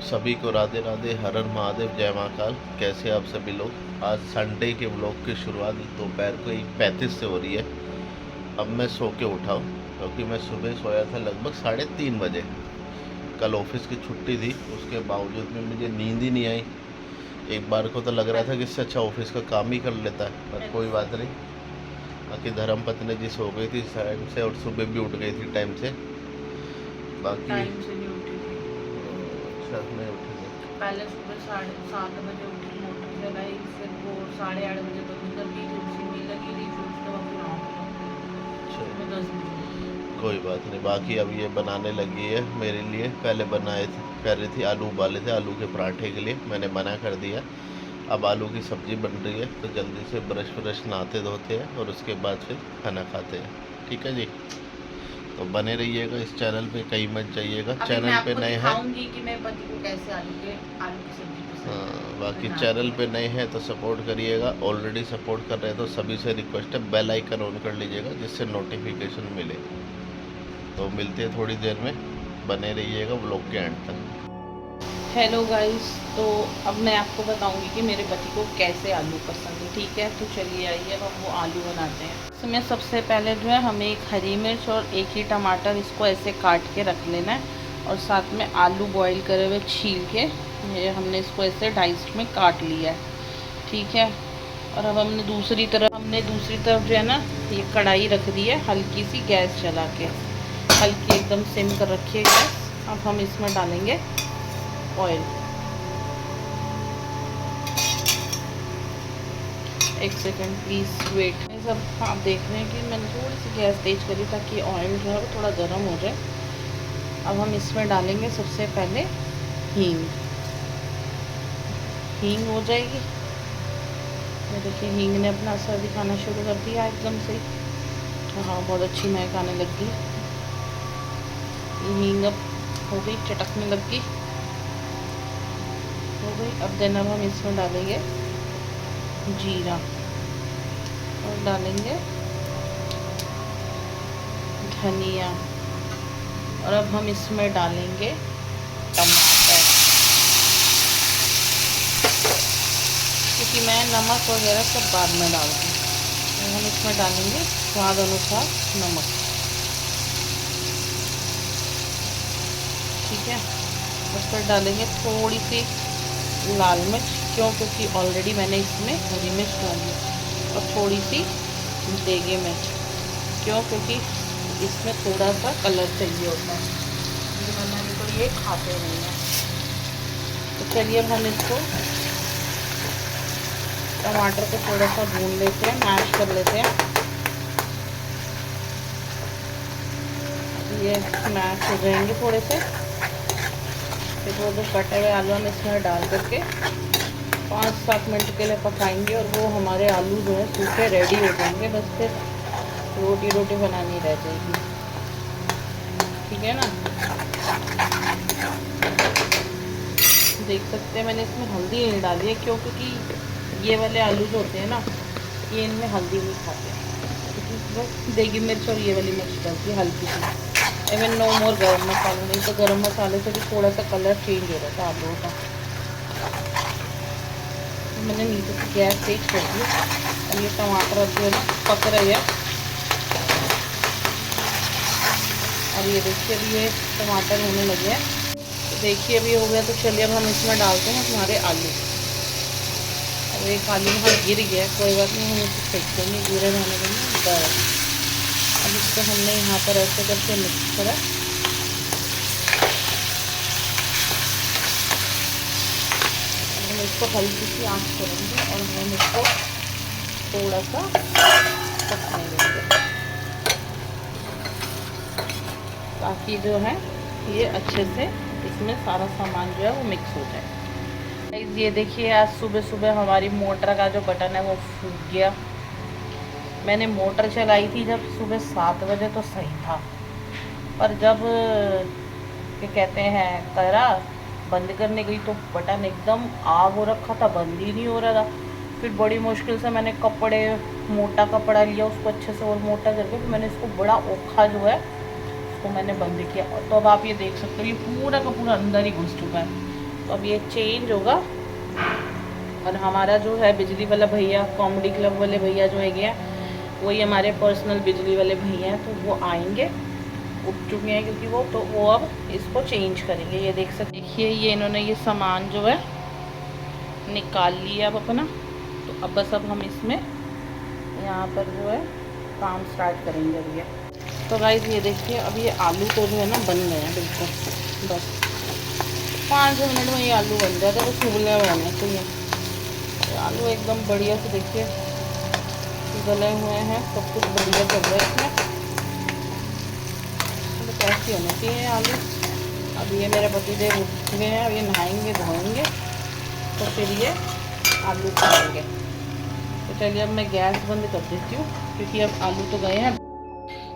सभी को राधे राधे, हर हर महादेव, जय महाकाल। कैसे आप सभी लोग। आज संडे के व्लॉग की शुरुआत दोपहर को 1:35 से हो रही है। अब मैं सो के उठा हूँ क्योंकि मैं सुबह सोया था लगभग 3:30 बजे। कल ऑफिस की छुट्टी थी, उसके बावजूद में मुझे नींद ही नहीं आई। एक बार को तो लग रहा था कि इससे अच्छा ऑफिस का काम ही कर लेता है, पर कोई बात नहीं। बाकी धर्म पत्नी जी सो गई थी टाइम से और सुबह भी उठ गई थी टाइम से। बाकी टाइम से नहीं उठी थी। अच्छा, नहीं उठी थी। पहले सुबह 7:30 बजे उठी, मोटर चलाई, फिर वो 8:30 बजे तक उधर की तुलसी में लगी रही, फिर उसके बाद फिर अच्छा, सुबह 10 बजे। कोई बात नहीं। बाकी अब ये बनाने लगी है मेरे लिए। पहले बनाए थे, कर रही थी, आलू उबाले थे आलू के पराठे के लिए, मैंने मना कर दिया। अब आलू की सब्ज़ी बन रही है तो जल्दी से ब्रश व्रश नहाते धोते हैं और उसके बाद फिर खाना खाते हैं। ठीक है जी। तो बने रहिएगा इस चैनल पे, कहीं मत जाइएगा। अभी मैं चैनल पे आपको नए हैं। दिखाऊंगी कि मैं पति को कैसे आलू की सब्जी पसंद है बाकी बनाती चैनल हूँ। पे नए हैं तो सपोर्ट करिएगा। ऑलरेडी सपोर्ट कर रहे हैं तो सभी से रिक्वेस्ट है, बेल आइकन ऑन कर लीजिएगा जिससे नोटिफिकेशन मिले। तो मिलते हैं थोड़ी देर में, बने रहिएगा व्लॉग के एंड तक। हेलो गाइस, तो अब मैं आपको बताऊंगी कि मेरे पति को कैसे आलू पसंद है। ठीक है, तो चलिए आइए अब हम वो आलू बनाते हैं। इसमें सबसे पहले जो है हमें एक हरी मिर्च और एक ही टमाटर, इसको ऐसे काट के रख लेना है। और साथ में आलू बॉईल करे हुए छील के ये हमने इसको ऐसे डाइस में काट लिया है। ठीक है, और अब हमने दूसरी तरफ जो है ना, ये कढ़ाई रख दी है हल्की सी गैस जला के, हल्की एकदम सिम कर रखी है गैस। अब हम इसमें डालेंगे ऑयल। एक सेकंड प्लीज़ वेट। सब आप देख रहे हैं कि मैंने थोड़ी सी गैस तेज करी ताकि ऑयल जो है वो थोड़ा गर्म हो जाए। अब हम इसमें डालेंगे सबसे पहले हींग। हींग हो जाएगी, ये देखिए हींग ने अपना असर दिखाना शुरू कर दिया एकदम से। हाँ, बहुत अच्छी महक आने लग गई। ये हींग अब हो गई, चटकने लग गई, हो गई। अब देन अब हम इसमें डालेंगे जीरा और डालेंगे धनिया। और अब हम इसमें डालेंगे टमाटर, क्योंकि मैं नमक वगैरह सब बाद में डालती हूँ। तो हम इसमें डालेंगे स्वाद अनुसार नमक। ठीक है, उस पर डालेंगे थोड़ी सी लाल मिर्च, क्यों, क्योंकि ऑलरेडी मैंने इसमें हरी मिर्च डाली है। और थोड़ी सी देगी मिर्च, क्यों, क्योंकि इसमें थोड़ा सा कलर चाहिए होता है, वरना तो ये खाते नहीं हैं। तो चलिए अब हम इसको टमाटर को थोड़ा सा भून लेते हैं, मैश कर लेते हैं। ये मैश हो जाएंगे थोड़े से, फिर वो जो कटे हुए आलू हम इसमें डाल करके 5-7 मिनट के लिए पकाएंगे। और वो हमारे आलू जो है सूखे रेडी हो जाएंगे, बस फिर रोटी बनानी रह जाएगी। ठीक है ना, देख सकते हैं मैंने इसमें हल्दी नहीं डाली है, क्यों, क्योंकि ये वाले आलू जो होते हैं ना, ये इनमें हल्दी नहीं खाते, क्योंकि बस देगी मिर्च और ये वाली मिर्च डलती है हल्की सी। इवन नो मोर गरम मसाला, नहीं तो गरम मसाले से भी थोड़ा सा कलर चेंज हो रहा था आलू का। तो मैंने नीचे से गैस तेज कर दी और ये टमाटर अब जो है ना पक रही है। और ये देखिए अभी ये टमाटर होने लगे हैं, तो देखिए अभी हो गया। तो चलिए अब हम इसमें डालते हैं हमारे आलू। अब एक आलू यहाँ गिर गया, कोई बात नहीं, हम इसे फेंक देंगे, गिरे रहने देंगे बस। अब इसको हमने यहाँ पर ऐसे करके मिक्स करा। हम इसको हल्की सी आंच करेंगे और हम इसको थोड़ा सा पकने देंगे, ताकि जो है ये अच्छे से इसमें सारा सामान जो है वो मिक्स हो जाए। गाइस ये देखिए, आज सुबह सुबह हमारी मोटर का जो बटन है वो फूट गया। मैंने मोटर चलाई थी जब सुबह 7 बजे तो सही था, पर जब क्या कहते हैं करा बंद करने गई तो बटन एकदम आग हो रखा था, बंद ही नहीं हो रहा था। फिर बड़ी मुश्किल से मैंने मोटा कपड़ा लिया, उसको अच्छे से और मोटा करके फिर मैंने इसको बड़ा औखा जो है इसको मैंने बंद किया। तो अब आप ये देख सकते हो ये पूरा का पूरा अंदर ही घुस चुका है। तो अब ये चेंज होगा और हमारा जो है बिजली वाला भैया, कॉमेडी क्लब वाले भैया जो है वही हमारे पर्सनल बिजली वाले भैया हैं, तो वो आएंगे, उठ चुके हैं क्योंकि वो अब इसको चेंज करेंगे। ये देख सकते, देखिए ये इन्होंने ये सामान जो है निकाल लिया अब अपना। तो अब बस अब हम इसमें यहाँ पर जो है काम स्टार्ट करेंगे अब ये। तो गाइस ये देखिए अब ये आलू तो जो है ना बन गए हैं बिल्कुल, बस 5 मिनट में ये आलू बन जाता है। बस उबले होने चाहिए आलू एकदम बढ़िया से, देखिए गले हुए हैं, सब कुछ बढ़िया चल रहा है इसमें। तो ऐसे होने चाहिए आलू। अब ये मेरे पतिदेव उठ गए हैं, अब ये नहाएंगे धोएंगे तो फिर ये आलू खाएंगे। तो चलिए अब मैं गैस बंद कर देती हूँ क्योंकि अब आलू तो गए हैं।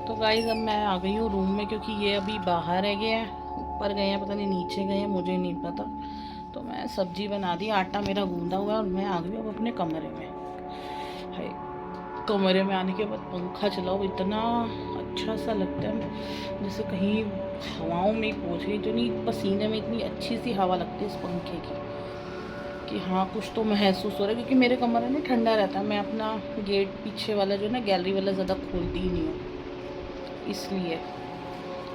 तो गाइस अब मैं आ गई हूँ रूम में क्योंकि ये अभी बाहर है गया है, ऊपर गए हैं, पता नहीं नीचे गए हैं, मुझे नहीं पता। तो मैं सब्जी बना दी, आटा मेरा गूंदा हुआ है और मैं आ गई अब अपने कमरे में। है कमरे में आने के बाद पंखा चलाओ, इतना अच्छा सा लगता है जैसे कहीं हवाओं में पहुँच गई। जो नहीं पसीने में इतनी अच्छी सी हवा लगती है इस पंखे की कि हाँ कुछ तो महसूस हो रहा है। क्योंकि मेरे कमरे में ठंडा रहता है, मैं अपना गेट पीछे वाला जो है ना गैलरी वाला ज़्यादा खोलती ही नहीं हूँ इसलिए।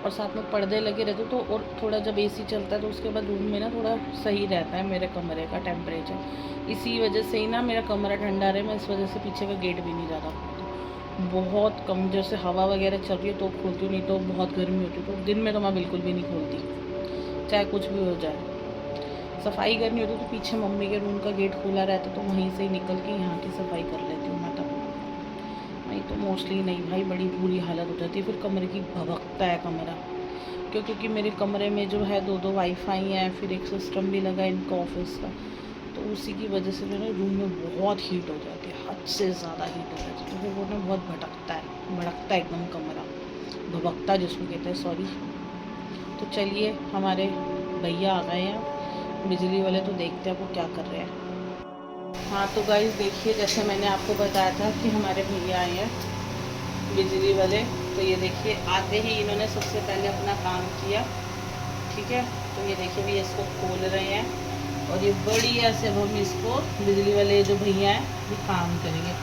और साथ में पर्दे लगे रहते तो और थोड़ा जब एसी चलता है तो उसके बाद रूम में ना थोड़ा सही रहता है मेरे कमरे का टेम्परेचर। इसी वजह से ही ना मेरा कमरा ठंडा रहे, मैं इस वजह से पीछे का गेट भी नहीं ज़्यादा खोलती। बहुत कम जैसे हवा वगैरह चल रही है तो खोलती हूँ, नहीं तो बहुत गर्मी होती है तो दिन में तो मैं बिल्कुल भी नहीं खोलती, चाहे कुछ भी हो जाए। सफाई करनी होती तो पीछे मम्मी के रूम का गेट खुला रहता तो वहीं से ही निकल के यहाँ की सफाई कर लेती हूँ मैं। तब नहीं तो मोस्टली नहीं भाई, बड़ी बुरी हालत हो जाती है फिर कमरे की। भभकता है कमरा क्योंकि मेरे कमरे में जो है 2 वाईफाई हैं, फिर एक सिस्टम भी लगा है इनका ऑफिस का, तो उसी की वजह से जो है रूम में बहुत हीट हो जाती है, हद से ज़्यादा हीट हो जाती है। तो फिर वो ना बहुत भड़कता है एकदम कमरा, भभकता जिसको कहते हैं, सॉरी। तो चलिए हमारे भैया आ गए हैं बिजली वाले, तो देखते हैं वो क्या कर रहे हैं। हाँ तो गाइस देखिए जैसे मैंने आपको बताया था कि हमारे भैया आए हैं बिजली वाले। तो ये देखिए आते ही इन्होंने सबसे पहले अपना काम किया, ठीक है। तो ये देखिए भैया इसको खोल रहे हैं और ये बढ़िया से अब हम इसको बिजली वाले जो भैया हैं ये काम करेंगे।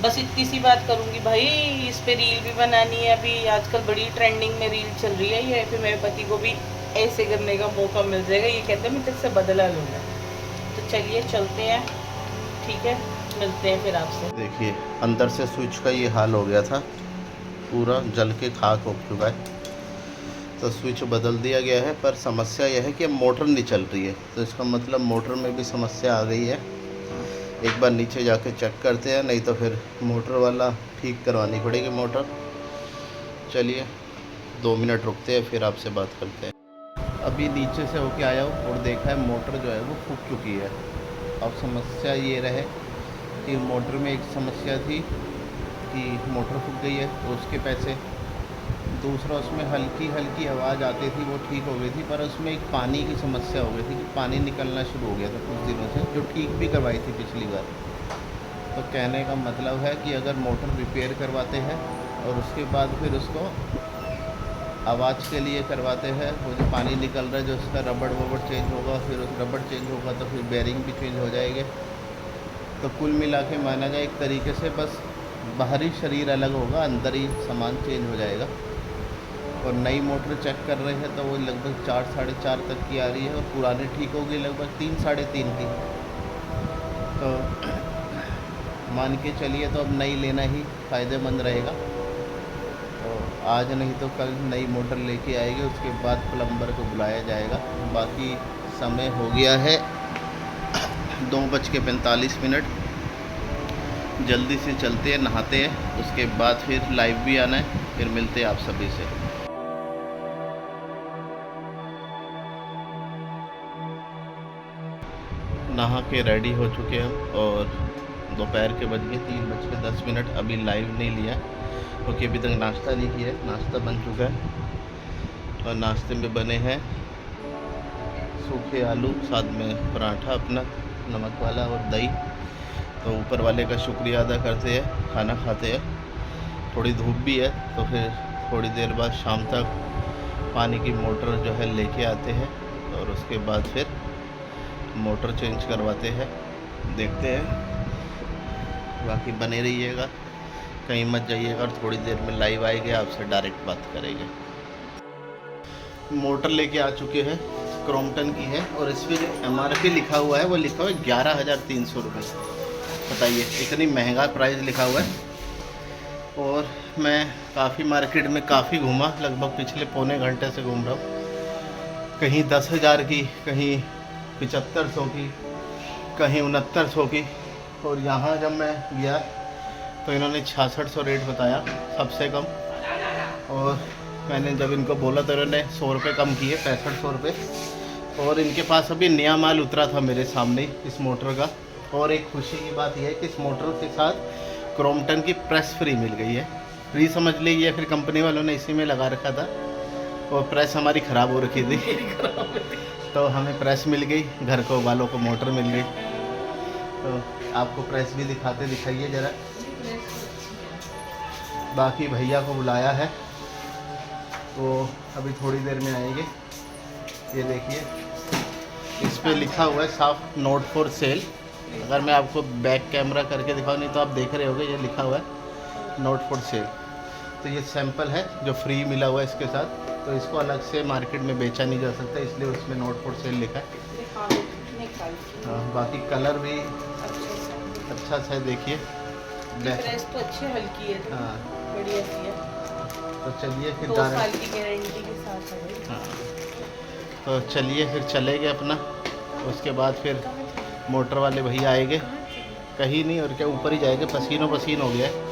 बस इतनी सी बात करूँगी भाई, इस पर रील भी बनानी है, अभी आजकल बड़ी ट्रेंडिंग में रील चल रही है ये। फिर मेरे पति को भी ऐसे करने का मौका मिल जाएगा, ये कहते हैं मैं तेरे से बदला लूँगा। तो चलिए चलते हैं, ठीक है, मिलते हैं फिर आपसे। देखिए अंदर से स्विच का ये हाल हो गया था, पूरा जल के खाक हो चुका है। तो स्विच बदल दिया गया है, पर समस्या यह है कि अब मोटर नहीं चल रही है। तो इसका मतलब मोटर में भी समस्या आ गई है। एक बार नीचे जाके चेक करते हैं, नहीं तो फिर मोटर वाला ठीक करवानी पड़ेगी मोटर। चलिए 2 मिनट रुकते हैं फिर आपसे बात करते हैं। अभी नीचे से होके आया हूँ और देखा है मोटर जो है वो फूक चुकी है। अब समस्या ये रहे कि मोटर में एक समस्या थी कि मोटर फूक गई है तो उसके पैसे, दूसरा उसमें हल्की हल्की आवाज़ आती थी वो ठीक हो गई थी, पर उसमें एक पानी की समस्या हो गई थी कि पानी निकलना शुरू हो गया था कुछ दिनों से, जो ठीक भी करवाई थी पिछली बार। तो कहने का मतलब है कि अगर मोटर रिपेयर करवाते हैं और उसके बाद फिर उसको आवाज़ के लिए करवाते हैं, वो जो पानी निकल रहा है जो उसका रबड़ वबड़ चेंज होगा, फिर उस रबड़ चेंज होगा तो फिर बेरिंग भी चेंज हो जाएंगे। तो कुल मिला के माना जाए एक तरीके से बस बाहरी शरीर अलग होगा, अंदर ही सामान चेंज हो जाएगा। और नई मोटर चेक कर रहे हैं तो वो लगभग 4 साढ़े 4 तक की आ रही है और पुरानी ठीक होगी लगभग 3 साढ़े 3 की। तो मान के चलिए तो अब नई लेना ही फ़ायदेमंद रहेगा। तो आज नहीं तो कल नई मोटर लेके आएगी, उसके बाद प्लम्बर को बुलाया जाएगा। बाकी समय हो गया है 2:45। जल्दी से चलते हैं, नहाते हैं, उसके बाद फिर लाइव भी आना है, फिर मिलते हैं आप सभी से। नहा के रेडी हो चुके हैं और दोपहर के बज गए 3:10। अभी लाइव नहीं लिया क्योंकि अभी तक नाश्ता नहीं किया है। नाश्ता बन चुका है और नाश्ते में बने हैं सूखे आलू, साथ में पराठा अपना नमक वाला और दही। तो ऊपर वाले का शुक्रिया अदा करते हैं, खाना खाते हैं। थोड़ी धूप भी है तो फिर थोड़ी देर बाद शाम तक पानी की मोटर जो है लेके आते हैं और उसके बाद फिर मोटर चेंज करवाते हैं। देखते हैं, बाकी बने रहिएगा, कहीं मत जाइएगा और थोड़ी देर में लाइव आएंगे, आपसे डायरेक्ट बात करेंगे। मोटर लेके आ चुके हैं, क्रॉम्पटन की है और इस पर MRP लिखा हुआ है, वो लिखा हुआ है 11,300 रुपये। बताइए, इतनी महंगा प्राइस लिखा हुआ है। और मैं काफ़ी मार्केट में काफ़ी घूमा, लगभग पिछले पौने घंटे से घूम रहा हूँ। कहीं 10,000 की, कहीं 7500 की, कहीं 6900 की। और यहाँ जब मैं गया तो इन्होंने 6600 रेट बताया सबसे कम। और मैंने जब इनको बोला तो इन्होंने 100 रुपये कम किए, 6500 रुपये। और इनके पास अभी नया माल उतरा था मेरे सामने इस मोटर का। और एक खुशी की बात यह है कि इस मोटर के साथ क्रॉम्पटन की प्रेस फ्री मिल गई है। फ्री समझ लीजिए, या फिर कंपनी वालों ने इसी में लगा रखा था और प्रेस हमारी ख़राब हो रखी थी तो हमें प्रेस मिल गई, घर को वालों को मोटर मिल गई। तो आपको प्रेस भी दिखाइए ज़रा। बाकी भैया को बुलाया है, वो अभी थोड़ी देर में आएंगे। ये देखिए, इस पे लिखा हुआ है साफ, नोट फॉर सेल। अगर मैं आपको बैक कैमरा करके दिखाऊँ, नहीं तो आप देख रहे होंगे, ये लिखा हुआ है नोट फॉर सेल। तो ये सैंपल है जो फ्री मिला हुआ है इसके साथ, तो इसको अलग से मार्केट में बेचा नहीं जा सकता, इसलिए उसमें नोट फॉर सेल लिखा है। हाँ, बाकी कलर भी अच्छा सा है, देखिए। प्रेस तो अच्छी हल्की है, हाँ, बढ़िया सी है। तो चलिए फिर 2 साल की गारंटी के साथ है। हाँ, तो चलिए फिर चलेंगे अपना। उसके बाद फिर मोटर वाले भैया आएंगे, कहीं नहीं और क्या, ऊपर ही जाएंगे, पसीनो पसीन हो गया है।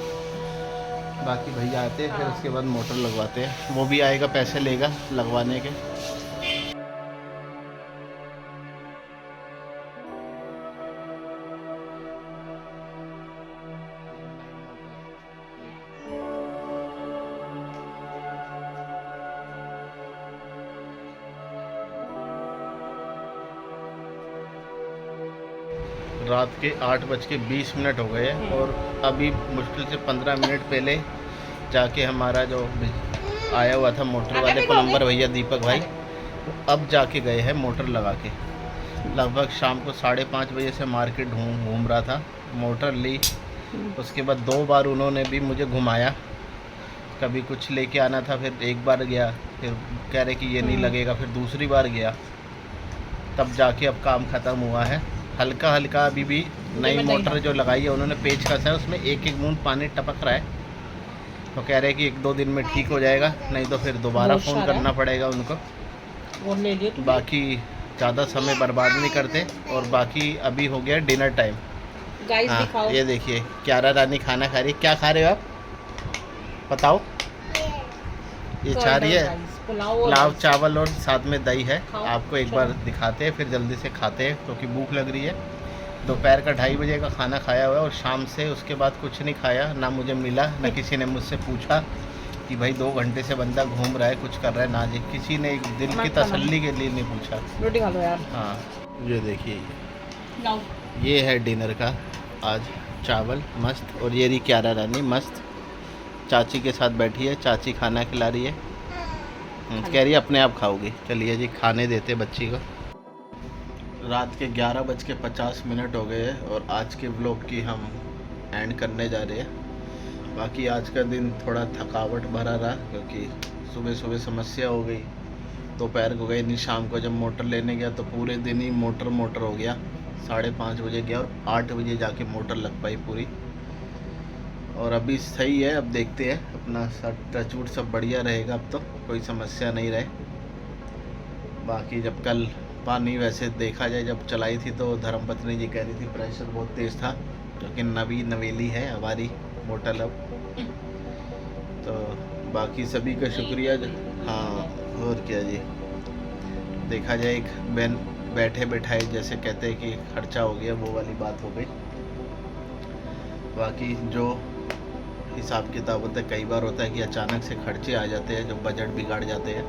बाकी भैया आते हैं, फिर उसके बाद मोटर लगवाते हैं। वो भी आएगा, पैसे लेगा लगवाने के। रात के 8:20 हो गए हैं और अभी मुश्किल से 15 मिनट पहले जाके हमारा जो आया हुआ था मोटर वाले प्लम्बर भैया दीपक भाई, अब जाके गए हैं मोटर लगा के। लगभग शाम को 5:30 बजे से मार्केट घूम रहा था, मोटर ली। उसके बाद 2 बार उन्होंने भी मुझे घुमाया, कभी कुछ लेके आना था, फिर एक बार गया, फिर कह रहे कि ये नहीं लगेगा, फिर दूसरी बार गया, तब जाके अब काम ख़त्म हुआ है। हल्का हल्का अभी भी नई मोटर जो लगाई है उन्होंने, पेच कसा है, उसमें एक एक बूंद पानी टपक रहा है। तो कह रहे हैं कि 1-2 दिन में ठीक हो जाएगा, नहीं तो फिर दोबारा फ़ोन करना पड़ेगा उनको। बाकी ज़्यादा समय बर्बाद नहीं करते। और बाकी अभी हो गया डिनर टाइम। हाँ, ये देखिए, क्यारा रानी खाना खा रही है। क्या खा रहे हो आप, बताओ? ये चाह रही है पुलाव चावल और साथ में दही है। आपको एक बार दिखाते हैं, फिर जल्दी से खाते हैं क्योंकि भूख लग रही है। दोपहर का 2:30 बजे का खाना खाया हुआ है और शाम से उसके बाद कुछ नहीं खाया, ना मुझे मिला, ना किसी ने मुझसे पूछा कि भाई 2 घंटे से बंदा घूम रहा है, कुछ कर रहा है, ना जी किसी ने दिल की तसल्ली के लिए नहीं पूछा। रोटी खा लो यार। हाँ, ये देखिए, ये है डिनर का आज, चावल मस्त, और ये रही क्यारा रानी मस्त चाची के साथ बैठी है, चाची खाना खिला रही है। कह रही है अपने आप खाओगी। चलिए जी, खाने देते बच्ची को। रात के 11:50 हो गए हैं और आज के व्लॉग की हम एंड करने जा रहे हैं। बाकी आज का दिन थोड़ा थकावट भरा रहा क्योंकि सुबह सुबह समस्या हो गई, दोपहर को गई नहीं, शाम को जब मोटर लेने गया तो पूरे दिन ही मोटर हो गया। 5:30 बजे गया और 8 बजे जाके मोटर लग पाई पूरी। और अभी सही है, अब देखते हैं, अपना टचवुड सब बढ़िया रहेगा, अब तो कोई समस्या नहीं रहे। बाकी जब कल पानी वैसे देखा जाए, जब चलाई थी तो धर्मपत्नी जी कह रही थी प्रेशर बहुत तेज़ था, क्योंकि नवेली है हमारी मोटर अब। तो बाकी सभी का शुक्रिया। हाँ, और क्या जी, देखा जाए एक बैठे बैठाए जैसे कहते हैं कि खर्चा हो गया, वो वाली बात हो गई। बाकी जो हिसाब किताब होता है, कई बार होता है कि अचानक से खर्चे आ जाते हैं जो बजट बिगाड़ जाते हैं।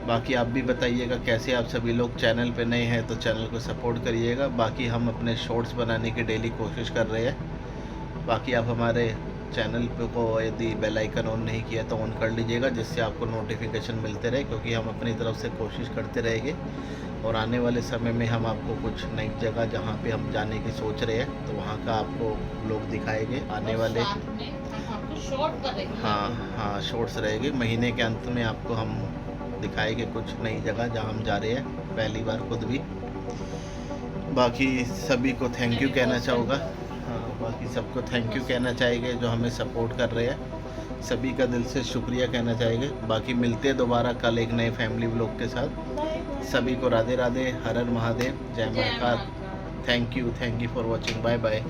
बाकी आप भी बताइएगा कैसे आप सभी लोग। चैनल पे नए हैं तो चैनल को सपोर्ट करिएगा। बाकी हम अपने शॉर्ट्स बनाने की डेली कोशिश कर रहे हैं। बाकी आप हमारे चैनल पे को यदि बेल आइकन ऑन नहीं किया तो ऑन कर लीजिएगा, जिससे आपको नोटिफिकेशन मिलते रहे, क्योंकि हम अपनी तरफ से कोशिश करते रहेंगे। और आने वाले समय में हम आपको कुछ नई जगह जहाँ पे हम जाने की सोच रहे हैं तो वहाँ का आपको लोग दिखाएंगे आने और वाले। साथ में हम आपको शॉर्ट करेंगे। हाँ हाँ, शॉर्ट्स रहेगी। महीने के अंत में आपको हम दिखाएंगे कुछ नई जगह जहाँ हम जा रहे हैं पहली बार खुद भी। बाकी सभी को थैंक यू कहना चाहूँगा। हाँ, बाकी सबको थैंक यू कहना चाहेंगे जो हमें सपोर्ट कर रहे हैं। सभी का दिल से शुक्रिया कहना चाहेंगे। बाकी मिलते हैं दोबारा कल एक नए फैमिली व्लॉग के साथ। सभी को राधे राधे, हर हर महादेव, जय Mahakal. Thank you for watching, bye bye.